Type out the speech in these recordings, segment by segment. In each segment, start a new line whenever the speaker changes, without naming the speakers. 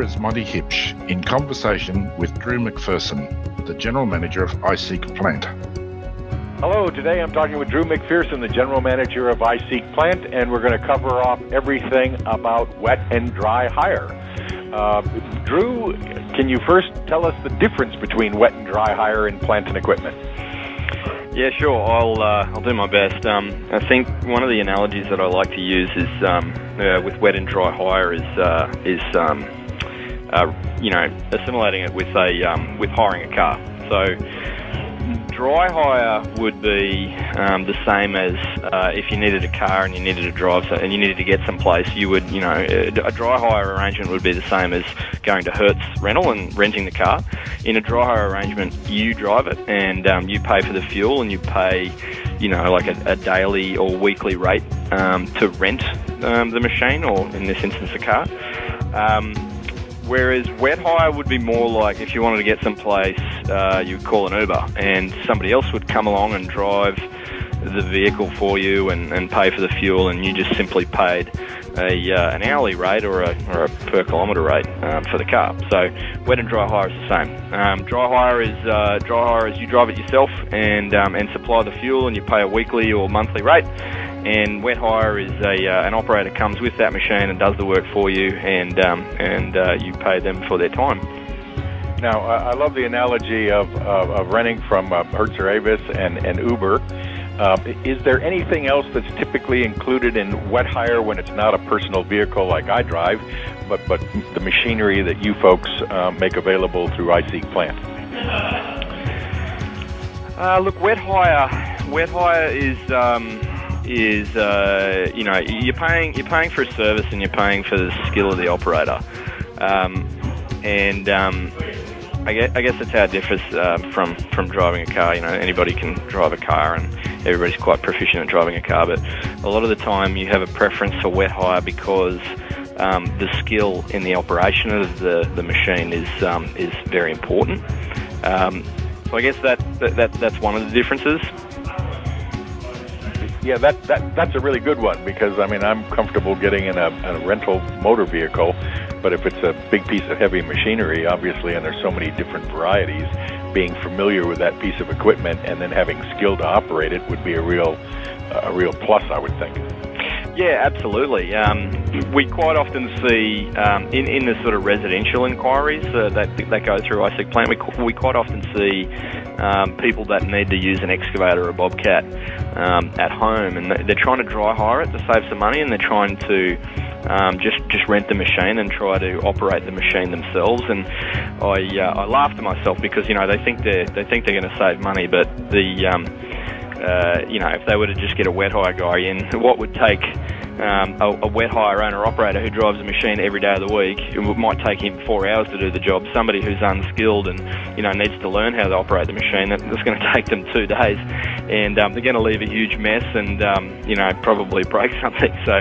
is Monte Huebsch in conversation with Drew McPherson, the General Manager of iSeek Plant.
Hello, today I'm talking with Drew McPherson, the General Manager of iSeek Plant, and we're going to cover off everything about wet and dry hire. Drew, can you first tell us the difference between wet and dry hire in plant and equipment?
Yeah, sure. I'll do my best. I think one of the analogies that I like to use is with wet and dry hire is assimilating it with hiring a car. So dry hire would be the same as if you needed a car and you needed to drive and you needed to get someplace. You would, a dry hire arrangement would be the same as going to Hertz Rental and renting the car. In a dry hire arrangement, you drive it and you pay for the fuel and you pay, like a daily or weekly rate to rent the machine, or in this instance, the car. Whereas wet hire would be more like if you wanted to get someplace, you'd call an Uber and somebody else would come along and drive the vehicle for you and pay for the fuel, and you just simply paid an hourly rate or a per kilometre rate for the car. So wet and dry hire is the same. Dry hire is you drive it yourself and supply the fuel, and you pay a weekly or monthly rate. And wet hire is an operator comes with that machine and does the work for you, and you pay them for their time.
Now, I love the analogy of renting from Hertz or Avis and Uber. Is there anything else that's typically included in wet hire when it's not a personal vehicle like I drive, but the machinery that you folks make available through iSeek Plant?
Look, wet hire is you're paying for a service and you're paying for the skill of the operator, I guess that's how it differs from driving a car. Anybody can drive a car and everybody's quite proficient at driving a car, but a lot of the time you have a preference for wet hire because the skill in the operation of the machine is very important. So I guess that's one of the differences.
Yeah, that's a really good one, because I'm comfortable getting in a rental motor vehicle, but if it's a big piece of heavy machinery, obviously, and there's so many different varieties, being familiar with that piece of equipment and then having skill to operate it would be a real plus, I would think.
Yeah, absolutely. We quite often see in the sort of residential inquiries that go through iSeek Plant, we quite often see people that need to use an excavator or a bobcat at home, and they're trying to dry hire it to save some money, and they're trying to just rent the machine and try to operate the machine themselves. And I laugh to myself because they think they're going to save money, but if they were to just get a wet hire guy in, what would take a wet hire owner-operator who drives a machine every day of the week, it might take him 4 hours to do the job. Somebody who's unskilled and needs to learn how to operate the machine, that's going to take them 2 days, and they're going to leave a huge mess and probably break something. So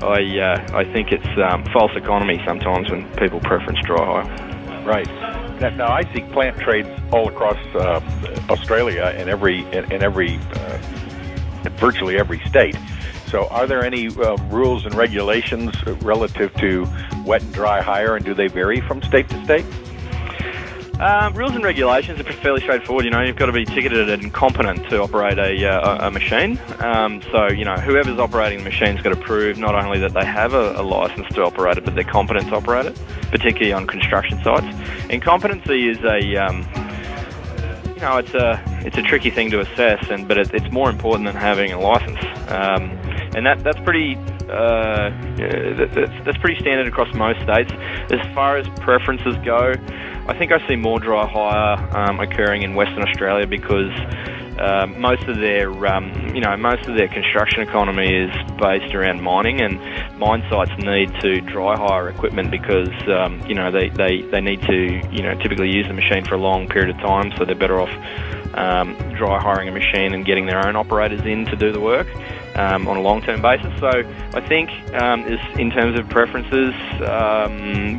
I think it's false economy sometimes when people preference dry hire.
Right. Now, iSeek Plant trades all across Australia in virtually every state. So are there any rules and regulations relative to wet and dry hire, and do they vary from state to state?
Rules and regulations are fairly straightforward. You've got to be ticketed and competent to operate a machine. So whoever's operating the machine's got to prove not only that they have a license to operate it, but they're competent to operate it, particularly on construction sites. And competency is it's a tricky thing to assess, but it's more important than having a license. And that's pretty that's pretty standard across most states. As far as preferences go, I think I see more dry hire occurring in Western Australia because most of their construction economy is based around mining, and mine sites need to dry hire equipment because they need to typically use the machine for a long period of time, so they're better off dry hiring a machine and getting their own operators in to do the work on a long-term basis. So I think in terms of preferences,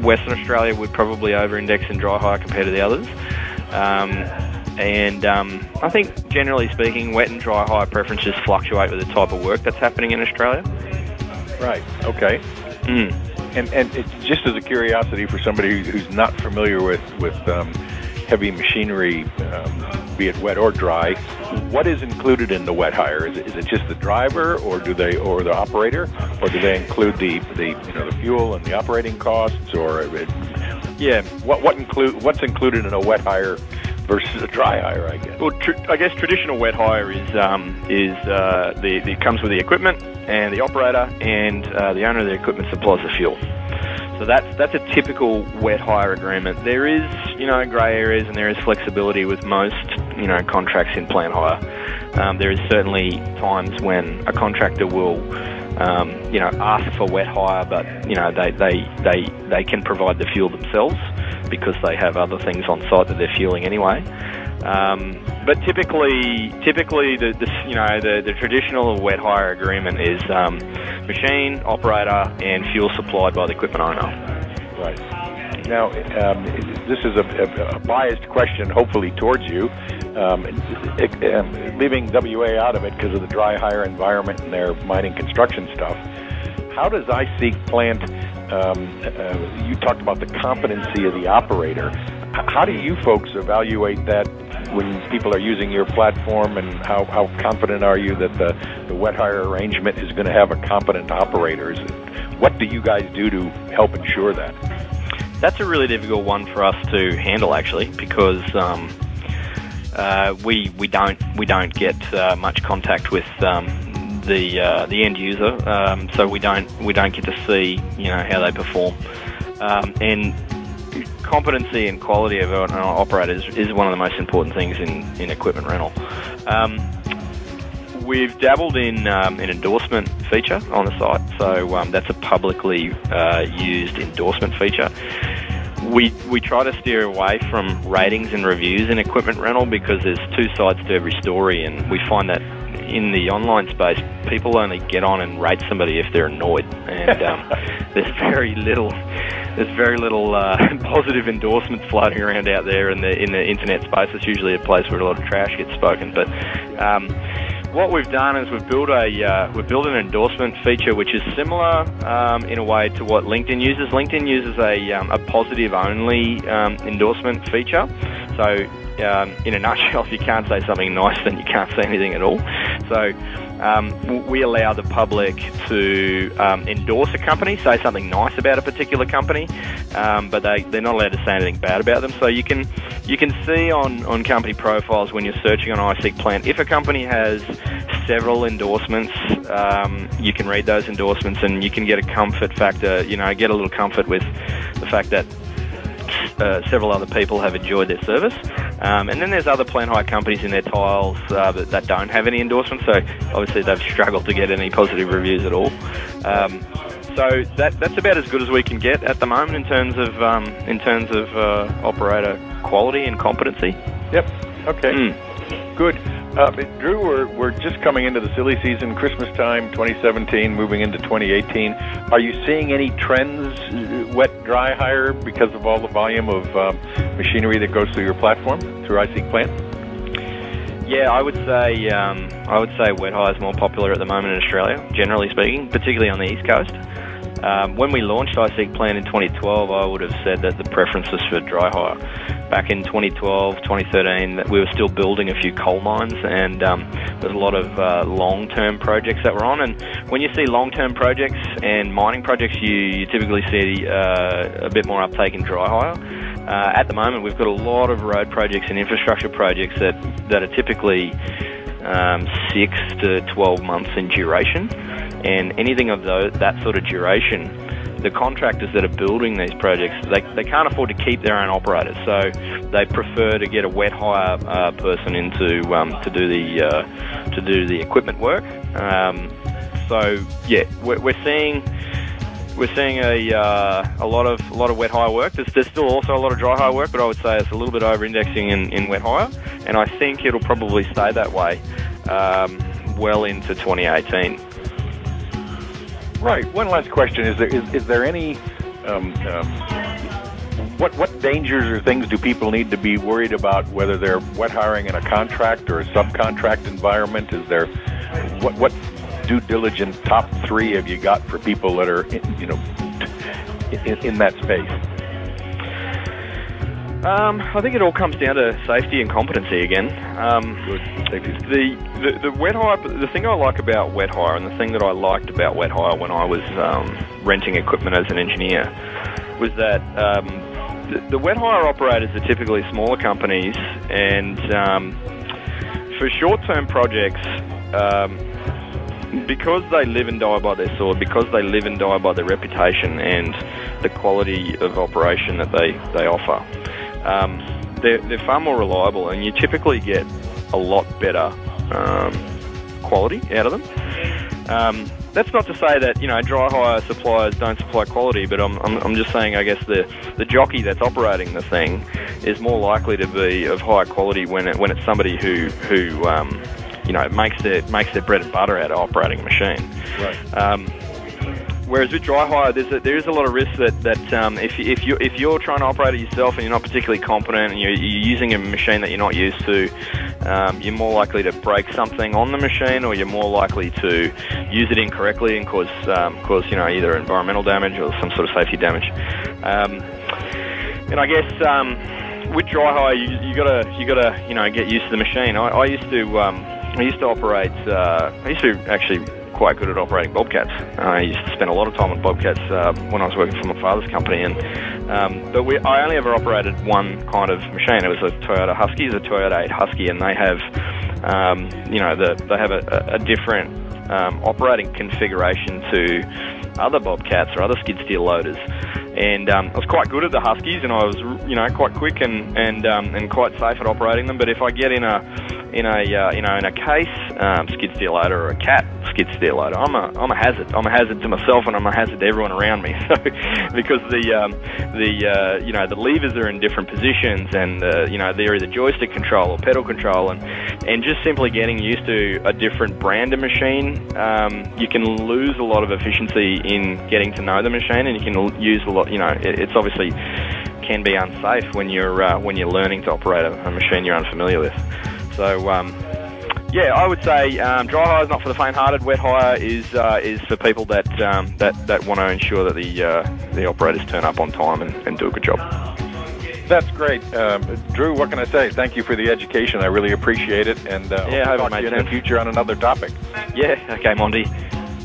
Western Australia would probably over-index in dry hire compared to the others. I think, generally speaking, wet and dry hire preferences fluctuate with the type of work that's happening in Australia.
Right, okay. And it's just as a curiosity for somebody who's not familiar with heavy machinery, be it wet or dry, what is included in the wet hire? Is it just the driver, or the operator, or do they include the fuel and the operating costs, or what's included in a wet hire versus a dry hire, I guess?
Well, I guess traditional wet hire it comes with the equipment and the operator, and the owner of the equipment supplies the fuel. So that's a typical wet hire agreement. There is, grey areas, and there is flexibility with most, contracts in plant hire. There is certainly times when a contractor will, ask for wet hire, but they can provide the fuel themselves because they have other things on site that they're fueling anyway. But typically the traditional wet hire agreement is machine, operator, and fuel supplied by the equipment owner.
Right. Now, this is a biased question, hopefully, towards you. Leaving WA out of it because of the dry hire environment and their mining construction stuff, how does iSeek Plant, you talked about the competency of the operator. How do you folks evaluate that when people are using your platform, and how confident are you that the wet hire arrangement is going to have a competent operator? What do you guys do to help ensure that?
That's a really difficult one for us to handle, actually, because we don't get much contact with the end user, so we don't get to see how they perform, and competency and quality of an operator is one of the most important things in equipment rental. We've dabbled in an endorsement feature on the site, so that's a publicly used endorsement feature. We try to steer away from ratings and reviews in equipment rental because there's two sides to every story, and we find that in the online space, people only get on and rate somebody if they're annoyed, and there's very little positive endorsements floating around out there in the internet space. It's usually a place where a lot of trash gets spoken. But what we've done is we've built an endorsement feature which is similar in a way to what LinkedIn uses. LinkedIn uses a positive only endorsement feature. So in a nutshell, if you can't say something nice, then you can't say anything at all. So we allow the public to endorse a company, say something nice about a particular company, but they're not allowed to say anything bad about them. So you can see on company profiles when you're searching on iSeek Plant, if a company has several endorsements, you can read those endorsements and you can get a comfort factor, get a little comfort with the fact that several other people have enjoyed their service. And then there's other plant hire companies in their tiles that don't have any endorsements, so obviously they've struggled to get any positive reviews at all. So that's about as good as we can get at the moment in terms of operator quality and competency.
Yep. Okay. Good. Drew, we're just coming into the silly season, Christmas time, 2017, moving into 2018. Are you seeing any trends, wet, dry hire, because of all the volume of machinery that goes through your platform, through iSeek Plant?
Yeah, I would say wet hire is more popular at the moment in Australia, generally speaking, particularly on the East Coast. When we launched iSeek Plant in 2012, I would have said that the preference was for dry hire. Back in 2012, 2013, we were still building a few coal mines, and there's a lot of long-term projects that were on. And when you see long-term projects and mining projects, you typically see a bit more uptake in dry hire. At the moment, we've got a lot of road projects and infrastructure projects that are typically 6 to 12 months in duration. And anything of that sort of duration, the contractors that are building these projects, they can't afford to keep their own operators, so they prefer to get a wet hire person in to do the equipment work. So yeah, we're seeing a lot of wet hire work. There's still also a lot of dry hire work, but I would say it's a little bit over-indexing in wet hire, and I think it'll probably stay that way well into 2018.
Right. One last question: Is there any what dangers or things do people need to be worried about, whether they're wet hiring in a contract or a subcontract environment? Is there what due diligence top 3 have you got for people that are in that space?
I think it all comes down to safety and competency again.
Good.
The wet hire, the thing I like about wet hire, and the thing that I liked about wet hire when I was renting equipment as an engineer, was that the wet hire operators are typically smaller companies, and for short-term projects, because they live and die by their sword, because they live and die by their reputation and the quality of operation that they offer, they're far more reliable, and you typically get a lot better quality out of them. That's not to say that dry hire suppliers don't supply quality, but I'm just saying, I guess the jockey that's operating the thing is more likely to be of higher quality when it's somebody who makes their bread and butter out of operating a machine.
Right.
Whereas with dry hire, there is a lot of risk that if you're trying to operate it yourself and you're not particularly competent and you're using a machine that you're not used to, you're more likely to break something on the machine, or you're more likely to use it incorrectly and cause either environmental damage or some sort of safety damage. And I guess with dry hire, you gotta get used to the machine. I used to actually quite good at operating bobcats. I used to spend a lot of time on bobcats when I was working for my father's company, but I only ever operated one kind of machine. It was a Toyota Husky, it's a Toyota 8 Husky, and they have they have a different operating configuration to other bobcats or other skid steer loaders. And I was quite good at the Huskies, and I was quite quick and quite safe at operating them. But if I get in a case skid steer loader or a cat skid steer loader, I'm a hazard. I'm a hazard to myself, and I'm a hazard to everyone around me. So because the levers are in different positions, and they're either joystick control or pedal control, and just simply getting used to a different brand of machine, you can lose a lot of efficiency in getting to know the machine, and you can use a lot. It's obviously can be unsafe when you're learning to operate a machine you're unfamiliar with. So I would say dry hire is not for the faint-hearted. Wet hire is for people that want to ensure that the operators turn up on time and do a good job.
That's great. Drew, what can I say? Thank you for the education. I really appreciate it, and hope to talk to you in the future on another topic.
Yeah, okay, Monty.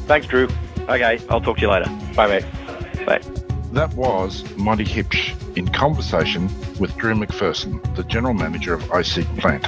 Thanks, Drew.
Okay, I'll talk to you later.
Bye, mate.
Bye.
That was Monte Huebsch in conversation with Drew McPherson, the General Manager of iSeek Plant.